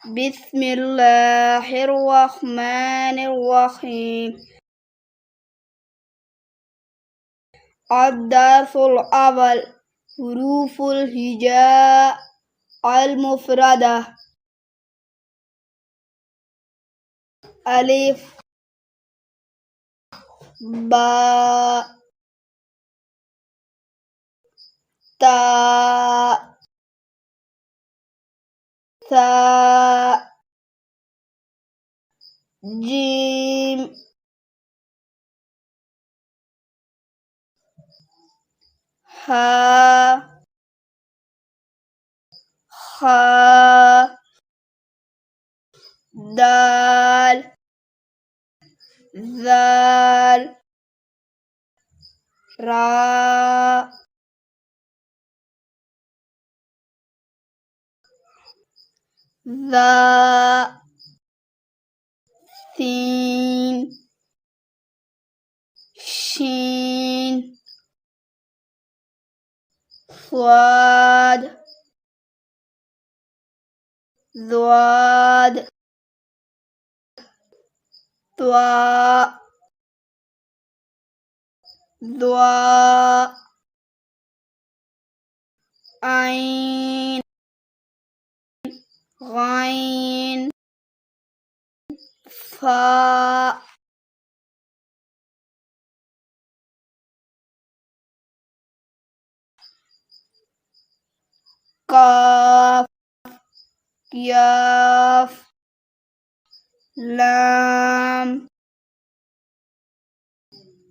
بسم الله الرحمن الرحيم. الدرس الأول حروف الهجاء المفردة. ألف باء تاء ثاء جيم ها خاء دال ذال راء ذا سين شين صاد ضاد ضاء ضاء عين غين فاء قاف ياف لام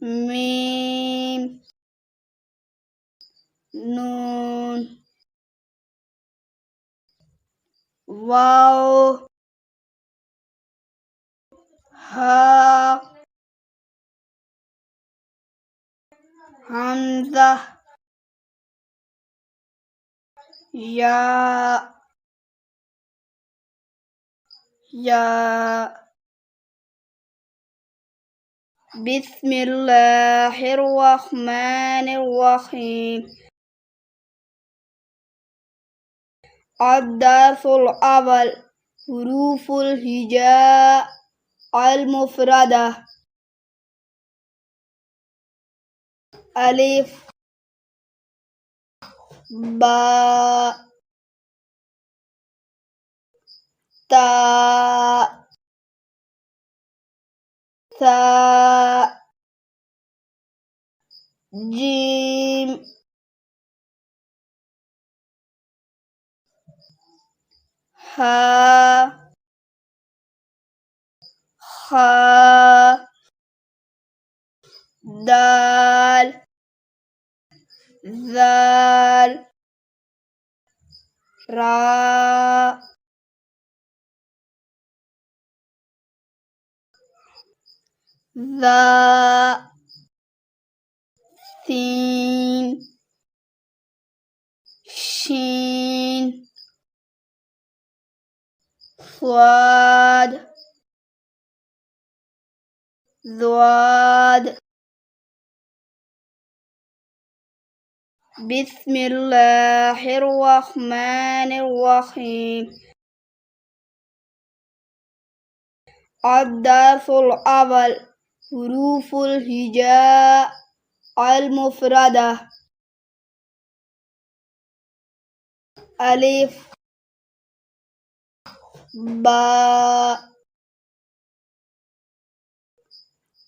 ميم نون واو ها همزة يا بسم الله الرحمن الرحيم. الدرس الأول حروف الهجاء المفردة. ألف باء تاء ثاء جيم ها خاء دال ذال راء ذا سين شين صاد ضاد. بسم الله الرحمن الرحيم. الدرس الأول حروف الهجاء المفردة. ألف باء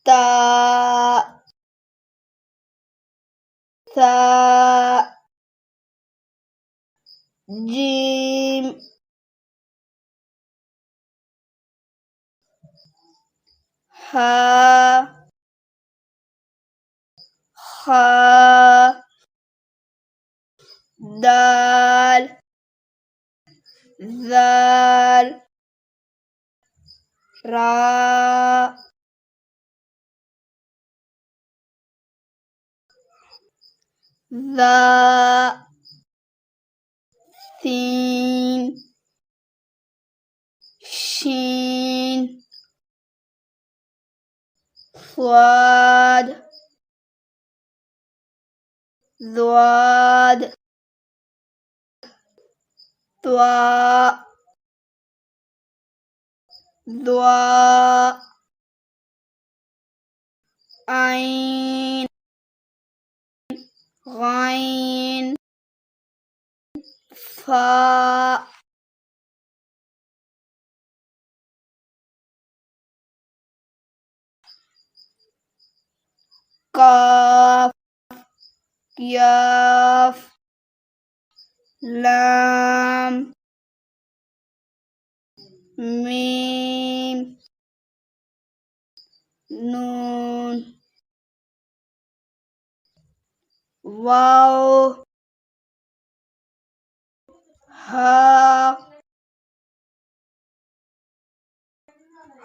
تاء ثاء جيم ها خاء دال ذال راء ذا سين شين صاد ضاد ضاء ضاء عين غين فاء قاف ياف لام ميم نون واو ها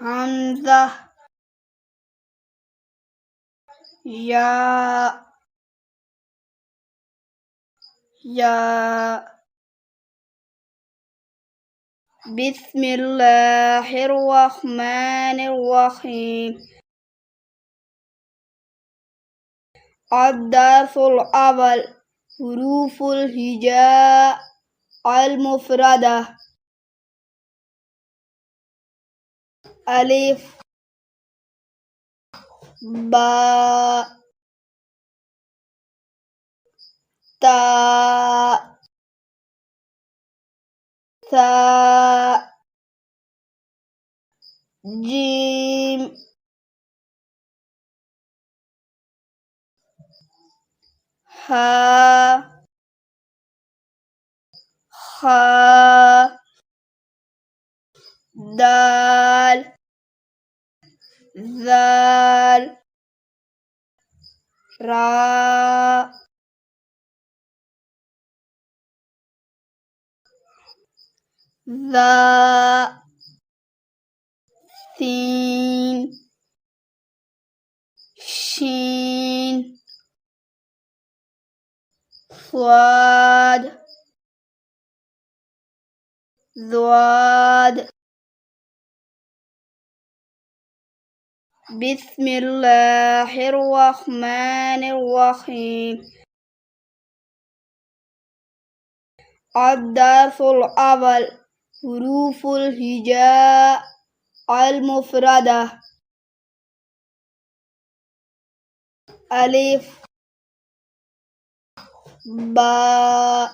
همزة يا بسم الله الرحمن الرحيم. الدرس الأول حروف الهجاء المفردة. ألف باء تاء ثاء جيم ها خاء دال ذال راء ذا سين شين صاد ضاد. بسم الله الرحمن الرحيم. الدرس الأول حروف الهجاء المفردة. ألف باء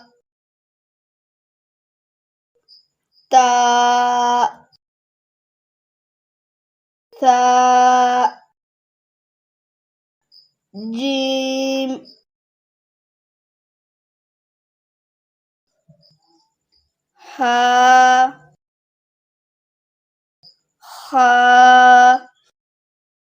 تاء ثاء جيم ها خاء